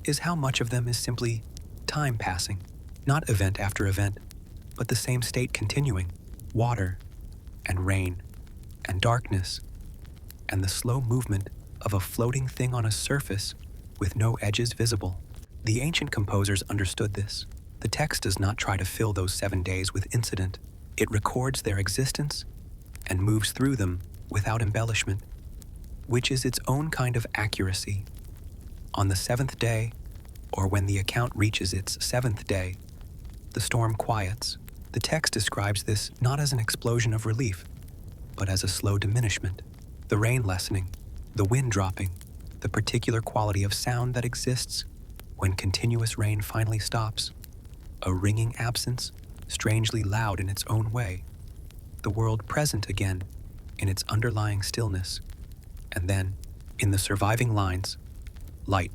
is how much of them is simply time passing, not event after event, but the same state continuing, water and rain and darkness and the slow movement of a floating thing on a surface with no edges visible. The ancient composers understood this. The text does not try to fill those 7 days with incident. It records their existence and moves through them without embellishment, which is its own kind of accuracy. On the 7th day, or when the account reaches its 7th day, the storm quiets. The text describes this not as an explosion of relief, but as a slow diminishment, the rain lessening, the wind dropping, the particular quality of sound that exists when continuous rain finally stops, a ringing absence, strangely loud in its own way, the world present again in its underlying stillness, and then, in the surviving lines, light.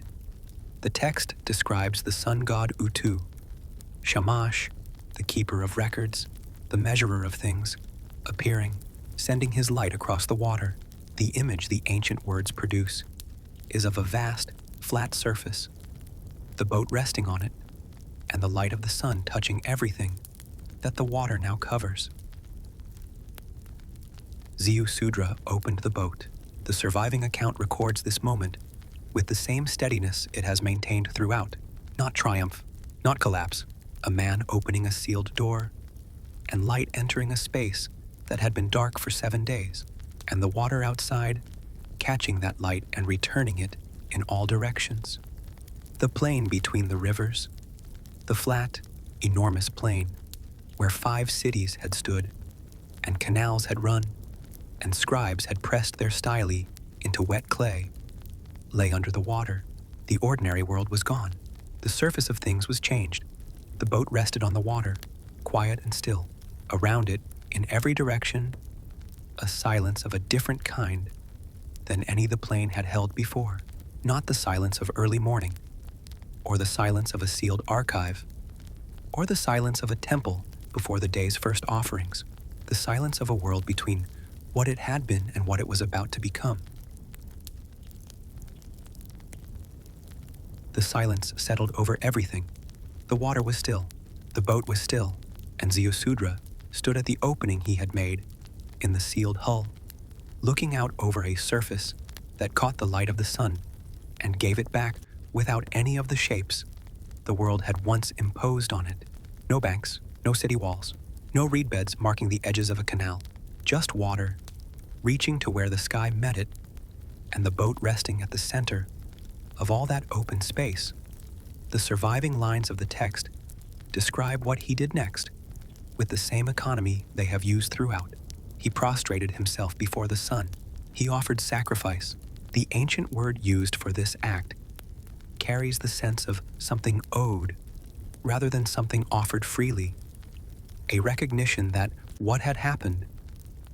The text describes the sun god Utu, Shamash, the keeper of records, the measurer of things, appearing, sending his light across the water. The image the ancient words produce is of a vast, flat surface, the boat resting on it, and the light of the sun touching everything that the water now covers. Ziusudra opened the boat. The surviving account records this moment with the same steadiness it has maintained throughout, not triumph, not collapse, a man opening a sealed door, and light entering a space that had been dark for 7 days, and the water outside catching that light and returning it in all directions. The plain between the rivers, the flat, enormous plain where 5 cities had stood, and canals had run, and scribes had pressed their style into wet clay, lay under the water. The ordinary world was gone. The surface of things was changed. The boat rested on the water, quiet and still. Around it, in every direction, a silence of a different kind than any the plain had held before. Not the silence of early morning, or the silence of a sealed archive, or the silence of a temple before the day's first offerings. The silence of a world between what it had been and what it was about to become. The silence settled over everything. The water was still, the boat was still, and Ziusudra stood at the opening he had made in the sealed hull, looking out over a surface that caught the light of the sun and gave it back without any of the shapes the world had once imposed on it. No banks, no city walls, no reed beds marking the edges of a canal, just water reaching to where the sky met it, and the boat resting at the center of all that open space. The surviving lines of the text describe what he did next with the same economy they have used throughout. He prostrated himself before the sun. He offered sacrifice. The ancient word used for this act carries the sense of something owed rather than something offered freely, a recognition that what had happened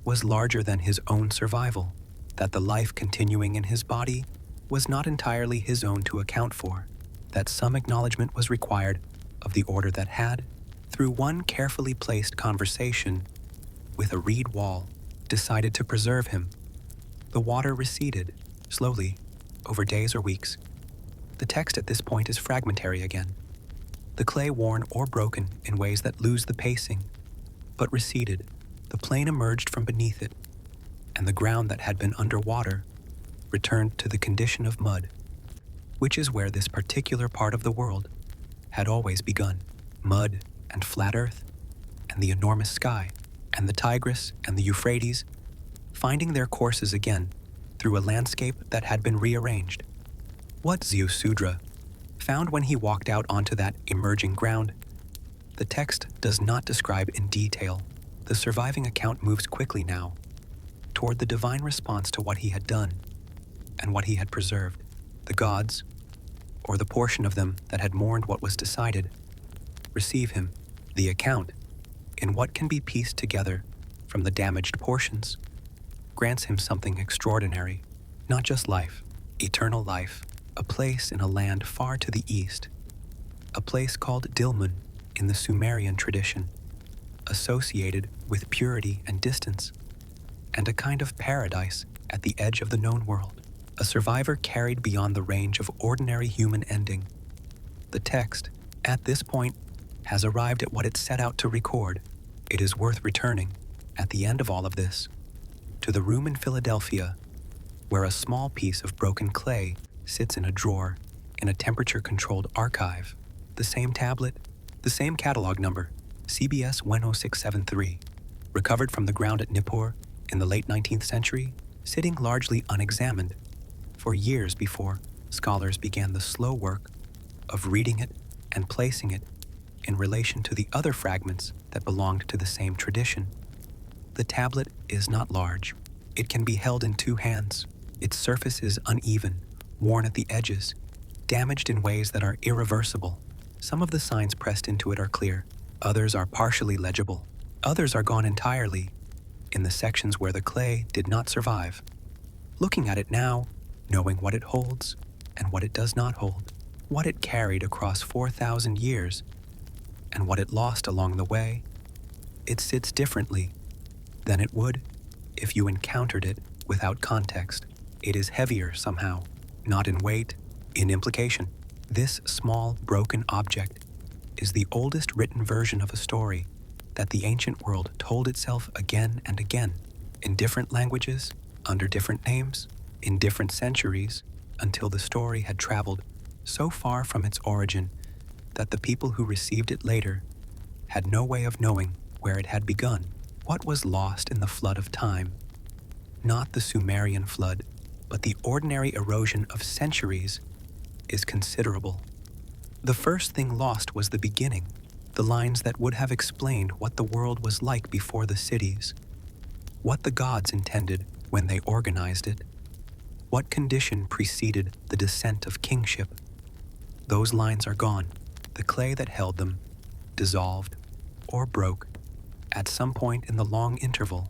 was larger than his own survival, that the life continuing in his body was not entirely his own to account for, that some acknowledgement was required of the order that had, through one carefully placed conversation with a reed wall, decided to preserve him. The water receded, slowly, over days or weeks. The text at this point is fragmentary again. The clay worn or broken in ways that lose the pacing, but receded. The plain emerged from beneath it, and the ground that had been underwater returned to the condition of mud, which is where this particular part of the world had always begun. Mud and flat earth, and the enormous sky, and the Tigris and the Euphrates, finding their courses again through a landscape that had been rearranged. What Ziusudra found when he walked out onto that emerging ground, the text does not describe in detail. The surviving account moves quickly now toward the divine response to what he had done and what he had preserved. The gods, or the portion of them that had mourned what was decided, receive him. The account, in what can be pieced together from the damaged portions, grants him something extraordinary, not just life, eternal life, a place in a land far to the east, a place called Dilmun in the Sumerian tradition, associated with purity and distance, and a kind of paradise at the edge of the known world, a survivor carried beyond the range of ordinary human ending. The text, at this point, has arrived at what it set out to record. It is worth returning, at the end of all of this, to the room in Philadelphia where a small piece of broken clay sits in a drawer in a temperature-controlled archive. The same tablet, the same catalog number, CBS 10673, recovered from the ground at Nippur in the late 19th century, sitting largely unexamined for years before scholars began the slow work of reading it and placing it in relation to the other fragments that belonged to the same tradition. The tablet is not large. It can be held in two hands. Its surface is uneven, worn at the edges, damaged in ways that are irreversible. Some of the signs pressed into it are clear. Others are partially legible. Others are gone entirely in the sections where the clay did not survive. Looking at it now, knowing what it holds and what it does not hold, what it carried across 4,000 years and what it lost along the way, it sits differently than it would if you encountered it without context. It is heavier somehow, not in weight, in implication. This small, broken object is the oldest written version of a story that the ancient world told itself again and again, in different languages, under different names, in different centuries, until the story had traveled so far from its origin that the people who received it later had no way of knowing where it had begun. What was lost in the flood of time? Not the Sumerian flood, but the ordinary erosion of centuries is considerable. The first thing lost was the beginning, the lines that would have explained what the world was like before the cities, what the gods intended when they organized it, what condition preceded the descent of kingship. Those lines are gone. The clay that held them dissolved or broke at some point in the long interval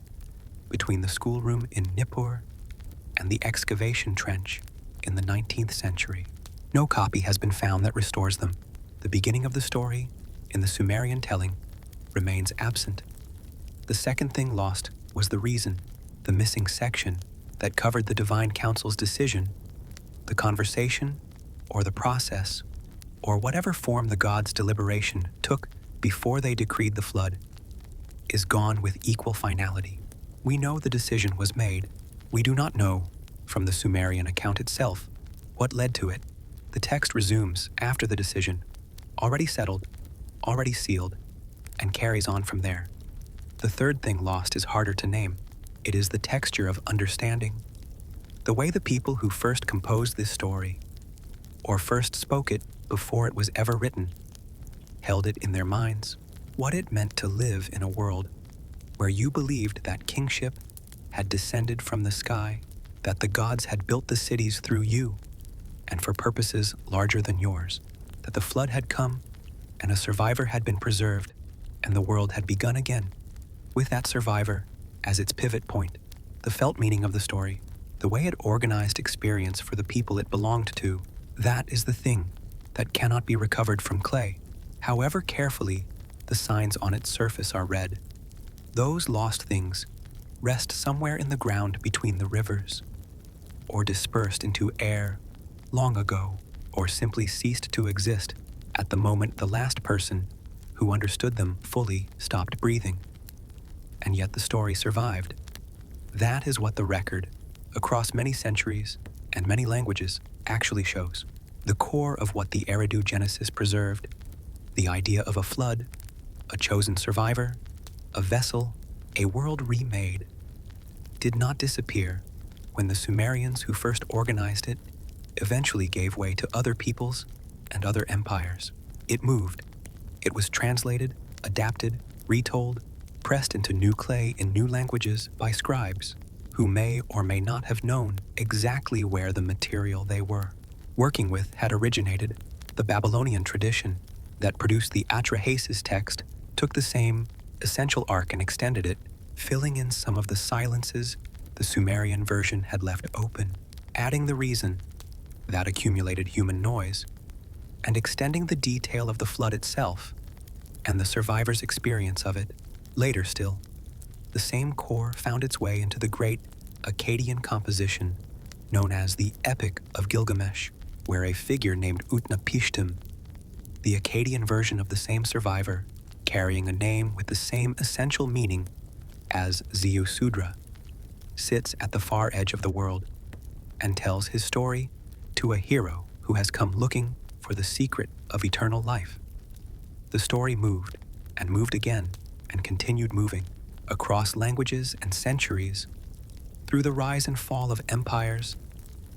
between the schoolroom in Nippur and the excavation trench in the 19th century. No copy has been found that restores them. The beginning of the story, in the Sumerian telling, remains absent. The second thing lost was the reason, the missing section that covered the divine council's decision, the conversation, or the process, or whatever form the gods' deliberation took before they decreed the flood, is gone with equal finality. We know the decision was made. We do not know, from the Sumerian account itself, what led to it. The text resumes after the decision, already settled, already sealed, and carries on from there. The third thing lost is harder to name. It is the texture of understanding. The way the people who first composed this story, or first spoke it before it was ever written, held it in their minds, what it meant to live in a world where you believed that kingship had descended from the sky, that the gods had built the cities through you, and for purposes larger than yours, that the flood had come, and a survivor had been preserved, and the world had begun again, with that survivor as its pivot point. The felt meaning of the story, the way it organized experience for the people it belonged to, that is the thing that cannot be recovered from clay, however carefully the signs on its surface are read. Those lost things rest somewhere in the ground between the rivers, or dispersed into air long ago, or simply ceased to exist at the moment the last person who understood them fully stopped breathing. And yet the story survived. That is what the record, across many centuries and many languages, actually shows. The core of what the Eridu Genesis preserved, the idea of a flood, a chosen survivor, a vessel, a world remade, did not disappear when the Sumerians who first organized it eventually gave way to other peoples and other empires. It moved. It was translated, adapted, retold, pressed into new clay in new languages by scribes who may or may not have known exactly where the material they were working with had originated. The Babylonian tradition that produced the Atrahasis text took the same essential arc and extended it, filling in some of the silences the Sumerian version had left open, adding the reason, that accumulated human noise, and extending the detail of the flood itself and the survivor's experience of it. Later still, the same core found its way into the great Akkadian composition known as the Epic of Gilgamesh, where a figure named Utnapishtim, the Akkadian version of the same survivor, carrying a name with the same essential meaning as Ziusudra, sits at the far edge of the world and tells his story to a hero who has come looking for the secret of eternal life. The story moved and moved again and continued moving across languages and centuries through the rise and fall of empires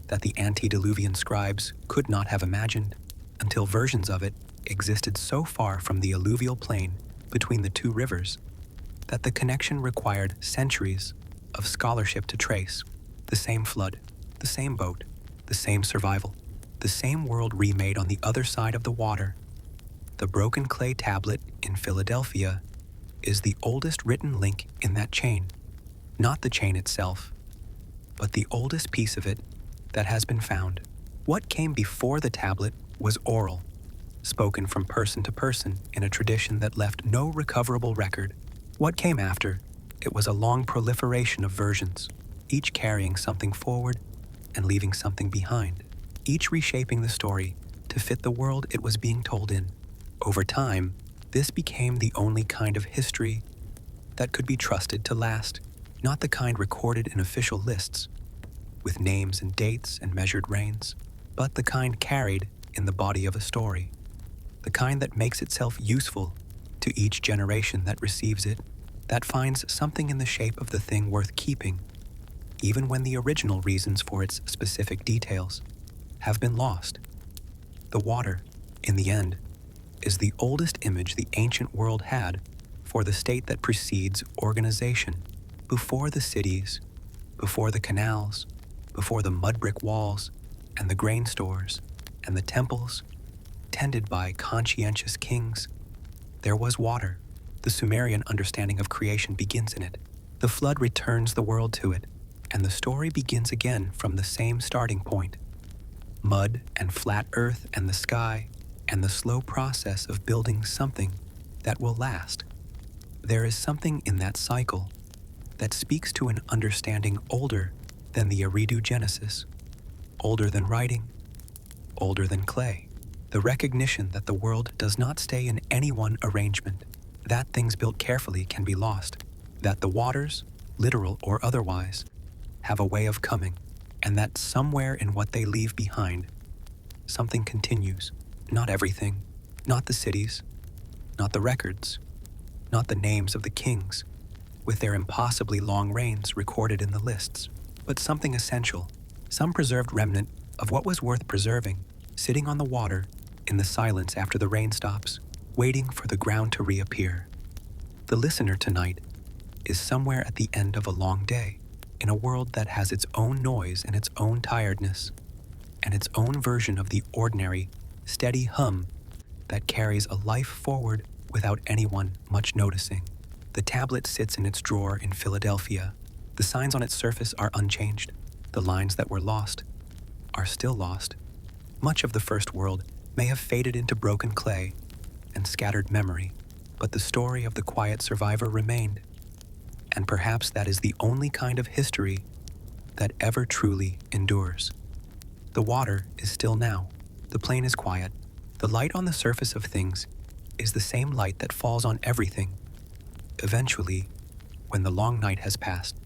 that the antediluvian scribes could not have imagined until versions of it existed so far from the alluvial plain between the two rivers that the connection required centuries of scholarship to trace. The same flood, the same boat, the same survival, the same world remade on the other side of the water. The broken clay tablet in Philadelphia is the oldest written link in that chain, not the chain itself, but the oldest piece of it that has been found. What came before the tablet was oral, spoken from person to person in a tradition that left no recoverable record. What came after, it was a long proliferation of versions, each carrying something forward and leaving something behind, each reshaping the story to fit the world it was being told in. Over time, this became the only kind of history that could be trusted to last, not the kind recorded in official lists, with names and dates and measured reigns, but the kind carried in the body of a story, the kind that makes itself useful to each generation that receives it, that finds something in the shape of the thing worth keeping, even when the original reasons for its specific details have been lost. The water, in the end, is the oldest image the ancient world had for the state that precedes organization, before the cities, before the canals, before the mud brick walls and the grain stores and the temples tended by conscientious kings. There was water. The Sumerian understanding of creation begins in it. The flood returns the world to it, and the story begins again from the same starting point. Mud and flat earth and the sky and the slow process of building something that will last. There is something in that cycle that speaks to an understanding older than the Eridu Genesis, older than writing, older than clay. The recognition that the world does not stay in any one arrangement, that things built carefully can be lost, that the waters, literal or otherwise, have a way of coming, and that somewhere in what they leave behind, something continues. Not everything, not the cities, not the records, not the names of the kings, with their impossibly long reigns recorded in the lists, but something essential, some preserved remnant of what was worth preserving, sitting on the water in the silence after the rain stops, waiting for the ground to reappear. The listener tonight is somewhere at the end of a long day, in a world that has its own noise and its own tiredness, and its own version of the ordinary, steady hum that carries a life forward without anyone much noticing. The tablet sits in its drawer in Philadelphia. The signs on its surface are unchanged. The lines that were lost are still lost. Much of the first world may have faded into broken clay and scattered memory, but the story of the quiet survivor remained. And perhaps that is the only kind of history that ever truly endures. The water is still now. The plain is quiet. The light on the surface of things is the same light that falls on everything. Eventually, when the long night has passed,